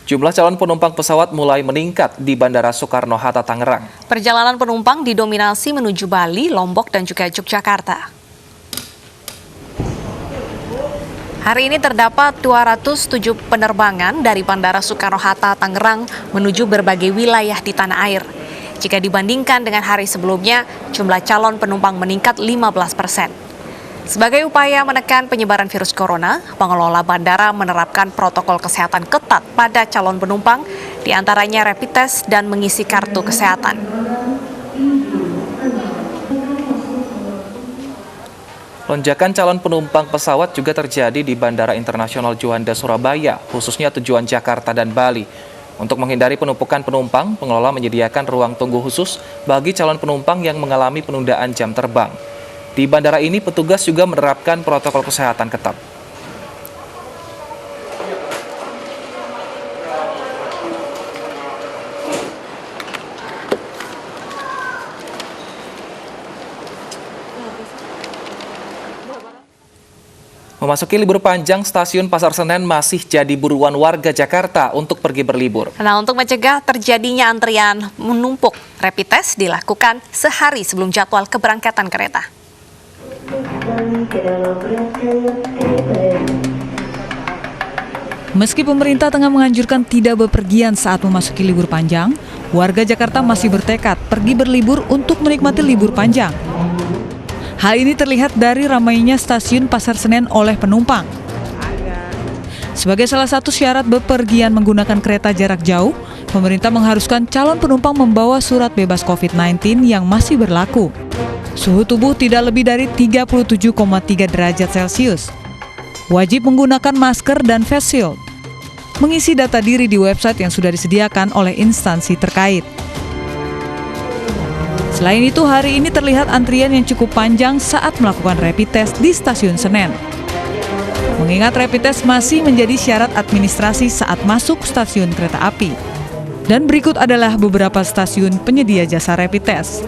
Jumlah calon penumpang pesawat mulai meningkat di Bandara Soekarno-Hatta, Tangerang. Perjalanan penumpang didominasi menuju Bali, Lombok, dan juga Yogyakarta. Hari ini terdapat 207 penerbangan dari Bandara Soekarno-Hatta, Tangerang menuju berbagai wilayah di tanah air. Jika dibandingkan dengan hari sebelumnya, jumlah calon penumpang meningkat 15%. Sebagai upaya menekan penyebaran virus corona, pengelola bandara menerapkan protokol kesehatan ketat pada calon penumpang, diantaranya rapid test dan mengisi kartu kesehatan. Lonjakan calon penumpang pesawat juga terjadi di Bandara Internasional Juanda, Surabaya, khususnya tujuan Jakarta dan Bali. Untuk menghindari penumpukan penumpang, pengelola menyediakan ruang tunggu khusus bagi calon penumpang yang mengalami penundaan jam terbang. Di bandara ini, petugas juga menerapkan protokol kesehatan ketat. Memasuki libur panjang, stasiun Pasar Senen masih jadi buruan warga Jakarta untuk pergi berlibur. Nah, untuk mencegah terjadinya antrian menumpuk, rapid test dilakukan sehari sebelum jadwal keberangkatan kereta. Meski pemerintah tengah menganjurkan tidak bepergian saat memasuki libur panjang, warga Jakarta masih bertekad pergi berlibur untuk menikmati libur panjang. Hal ini terlihat dari ramainya stasiun Pasar Senen oleh penumpang. Sebagai salah satu syarat bepergian menggunakan kereta jarak jauh, pemerintah mengharuskan calon penumpang membawa surat bebas COVID-19 yang masih berlaku. Suhu tubuh tidak lebih dari 37,3 derajat Celcius. Wajib menggunakan masker dan face shield. Mengisi data diri di website yang sudah disediakan oleh instansi terkait. Selain itu, hari ini terlihat antrian yang cukup panjang saat melakukan rapid test di stasiun Senen. Mengingat rapid test masih menjadi syarat administrasi saat masuk stasiun kereta api. Dan berikut adalah beberapa stasiun penyedia jasa rapid test.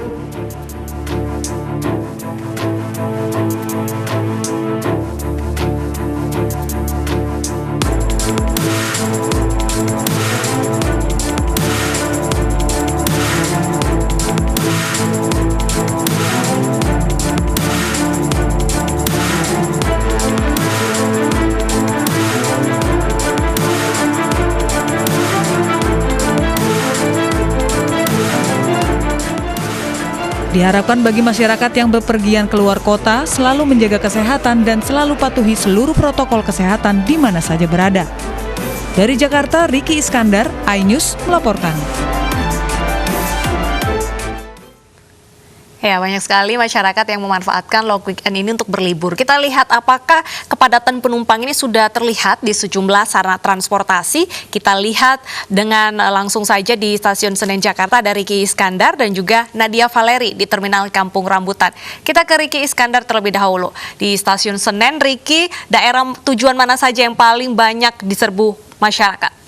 Diharapkan bagi masyarakat yang bepergian keluar kota selalu menjaga kesehatan dan selalu patuhi seluruh protokol kesehatan di mana saja berada. Dari Jakarta, Ricky Iskandar, iNews melaporkan. Ya, banyak sekali masyarakat yang memanfaatkan long weekend ini untuk berlibur. Kita lihat apakah kepadatan penumpang ini sudah terlihat di sejumlah sarana transportasi. Kita lihat dengan langsung saja di Stasiun Senen Jakarta dari Ricky Iskandar dan juga Nadia Valeri di Terminal Kampung Rambutan. Kita ke Ricky Iskandar terlebih dahulu. Di Stasiun Senen, Ricky, daerah tujuan mana saja yang paling banyak diserbu masyarakat?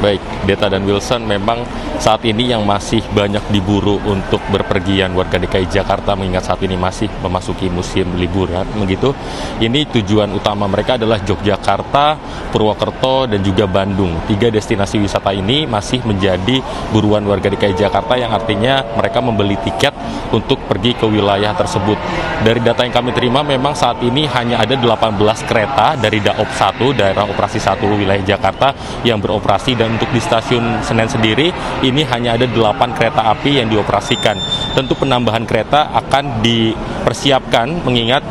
Baik, Deta dan Wilson, memang saat ini yang masih banyak diburu untuk berpergian warga DKI Jakarta mengingat saat ini masih memasuki musim liburan, begitu. Ini tujuan utama mereka adalah Yogyakarta, Purwokerto, dan juga Bandung. 3 destinasi wisata ini masih menjadi buruan warga DKI Jakarta yang artinya mereka membeli tiket untuk pergi ke wilayah tersebut. Dari data yang kami terima, memang saat ini hanya ada 18 kereta dari Daop 1, daerah operasi 1 wilayah Jakarta yang beroperasi, dan untuk di stasiun Senen sendiri ini hanya ada 8 kereta api yang dioperasikan. Tentu penambahan kereta akan dipersiapkan mengingat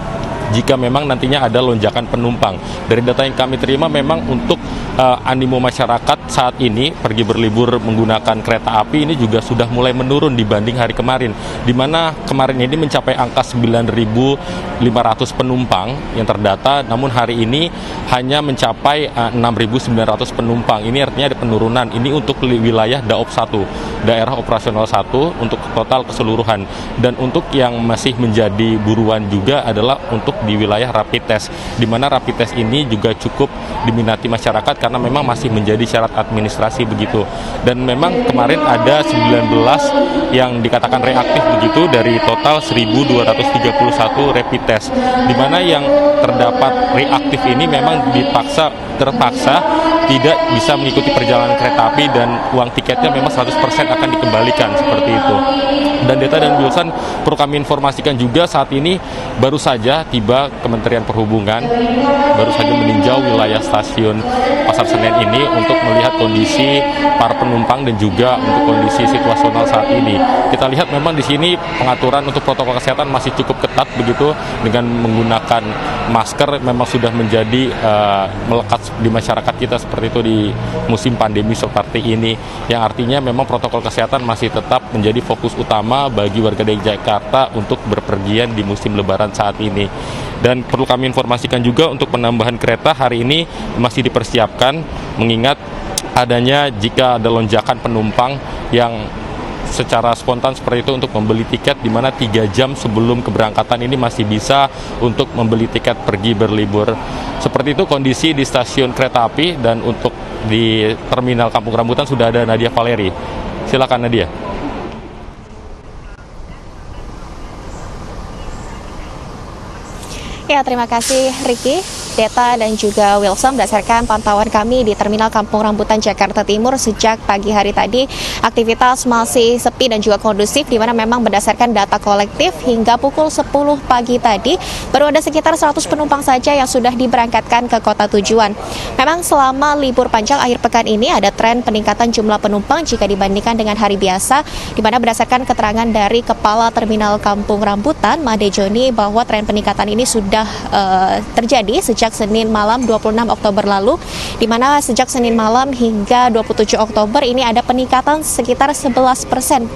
jika memang nantinya ada lonjakan penumpang. Dari data yang kami terima, memang untuk animo masyarakat saat ini pergi berlibur menggunakan kereta api ini juga sudah mulai menurun dibanding hari kemarin, di mana kemarin ini mencapai angka 9.500 penumpang yang terdata, namun hari ini hanya mencapai 6.900 penumpang. Ini artinya ada penurunan. Ini untuk wilayah Daop 1, daerah operasional 1 untuk total keseluruhan. Dan untuk yang masih menjadi buruan juga adalah untuk di wilayah rapid test, di mana rapid test ini juga cukup diminati masyarakat karena memang masih menjadi syarat administrasi begitu. Dan memang kemarin ada 19 yang dikatakan reaktif begitu dari total 1.231 rapid test, di mana yang terdapat reaktif ini memang terpaksa tidak bisa mengikuti perjalanan kereta api dan uang tiketnya memang 100% akan dikembalikan seperti itu. Dan Deta dan Wilson, perlu kami informasikan juga saat ini baru saja tiba Kementerian Perhubungan, baru saja meninjau wilayah stasiun Pasar Senen ini untuk melihat kondisi para penumpang dan juga untuk kondisi situasional saat ini. Kita lihat memang di sini pengaturan untuk protokol kesehatan masih cukup ketat begitu, dengan menggunakan masker memang sudah menjadi melekat di masyarakat kita seperti itu di musim pandemi seperti ini, yang artinya memang protokol kesehatan masih tetap menjadi fokus utama bagi warga DKI Jakarta untuk berpergian di musim lebaran saat ini. Dan perlu kami informasikan juga untuk penambahan kereta hari ini masih dipersiapkan, mengingat adanya jika ada lonjakan penumpang yang secara spontan seperti itu untuk membeli tiket, di mana 3 jam sebelum keberangkatan ini masih bisa untuk membeli tiket pergi berlibur. Seperti itu kondisi di stasiun kereta api. Dan untuk di terminal Kampung Rambutan sudah ada Nadia Valeri. Silakan Nadia. Ya, terima kasih Ricky, Deta dan juga Wilson. Berdasarkan pantauan kami di Terminal Kampung Rambutan Jakarta Timur sejak pagi hari tadi, aktivitas masih sepi dan juga kondusif, di mana memang berdasarkan data kolektif hingga pukul 10 pagi tadi baru ada sekitar 100 penumpang saja yang sudah diberangkatkan ke kota tujuan. Memang selama libur panjang akhir pekan ini ada tren peningkatan jumlah penumpang jika dibandingkan dengan hari biasa, di mana berdasarkan keterangan dari Kepala Terminal Kampung Rambutan, Made Joni, bahwa tren peningkatan ini sudah terjadi sejak Senin malam 26 Oktober lalu, di mana sejak Senin malam hingga 27 Oktober ini ada peningkatan sekitar 11%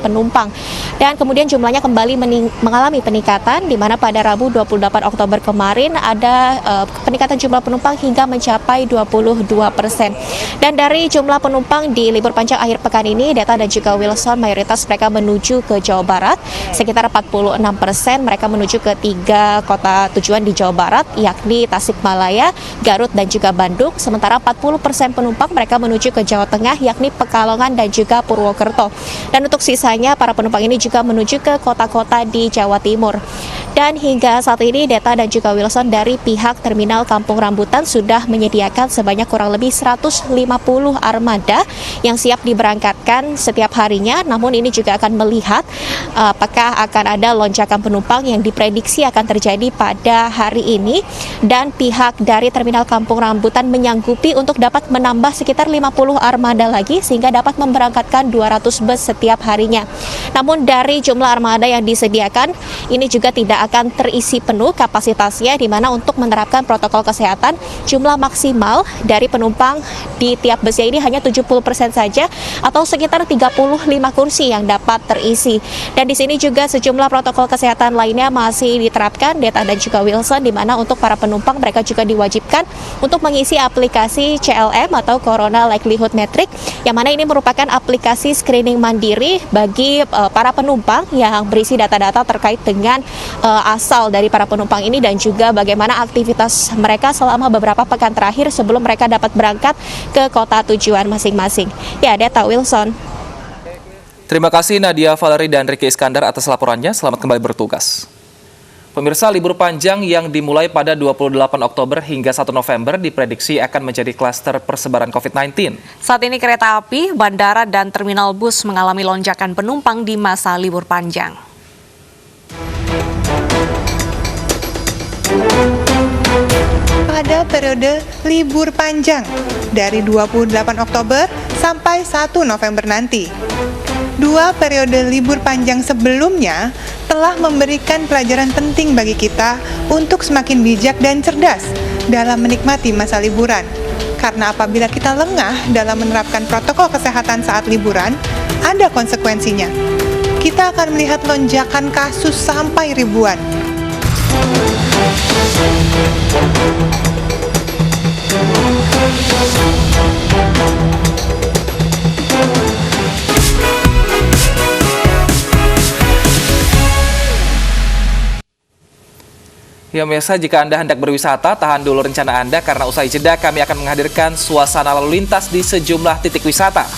penumpang. Dan kemudian jumlahnya kembali mengalami peningkatan, di mana pada Rabu 28 Oktober kemarin ada peningkatan jumlah penumpang hingga mencapai 22%. Dan dari jumlah penumpang di libur panjang akhir pekan ini, Deta dan juga Wilson, mayoritas mereka menuju ke Jawa Barat, sekitar 46% mereka menuju ke 3 kota tujuan di Jawa Barat, yakni Tasikmalaya, Garut, dan juga Bandung. Sementara 40% penumpang mereka menuju ke Jawa Tengah, yakni Pekalongan dan juga Purwokerto. Dan untuk sisanya, para penumpang ini juga menuju ke kota-kota di Jawa Timur. Dan hingga saat ini, Deta dan juga Wilson, dari pihak Terminal Kampung Rambutan sudah menyediakan sebanyak kurang lebih 150 armada yang siap diberangkatkan setiap harinya. Namun ini juga akan melihat apakah akan ada lonjakan penumpang yang diprediksi akan terjadi pada hari ini. Dan pihak dari Terminal Kampung Rambutan menyanggupi untuk dapat menambah sekitar 50 armada lagi, sehingga dapat memberangkatkan 200 bus setiap harinya. Namun dari jumlah armada yang disediakan, ini juga tidak akan terisi penuh kapasitasnya, di mana untuk menerapkan protokol kesehatan, jumlah maksimal dari penumpang di tiap busnya ini hanya 70% saja, atau sekitar 35 kursi yang dapat terisi. Dan di sini juga sejumlah protokol kesehatan lainnya masih diterapkan, Deta dan juga Wilson, di mana untuk para penumpang mereka juga diwajibkan untuk mengisi aplikasi CLM atau Corona Likelihood Metric, yang mana ini merupakan aplikasi screening mandiri bagi para penumpang yang berisi data-data terkait dengan asal dari para penumpang ini dan juga bagaimana aktivitas mereka selama beberapa pekan terakhir sebelum mereka dapat berangkat ke kota tujuan masing-masing. Ya, Deta, Wilson. Terima kasih Nadia Valeri dan Ricky Iskandar atas laporannya. Selamat kembali bertugas. Pemirsa, libur panjang yang dimulai pada 28 Oktober hingga 1 November diprediksi akan menjadi klaster persebaran COVID-19. Saat ini kereta api, bandara, dan terminal bus mengalami lonjakan penumpang di masa libur panjang. Pada periode libur panjang dari 28 Oktober sampai 1 November nanti. 2 periode libur panjang sebelumnya telah memberikan pelajaran penting bagi kita untuk semakin bijak dan cerdas dalam menikmati masa liburan. Karena apabila kita lengah dalam menerapkan protokol kesehatan saat liburan, ada konsekuensinya. Kita akan melihat lonjakan kasus sampai ribuan. Ya pemirsa, jika Anda hendak berwisata, tahan dulu rencana Anda karena usai jeda kami akan menghadirkan suasana lalu lintas di sejumlah titik wisata.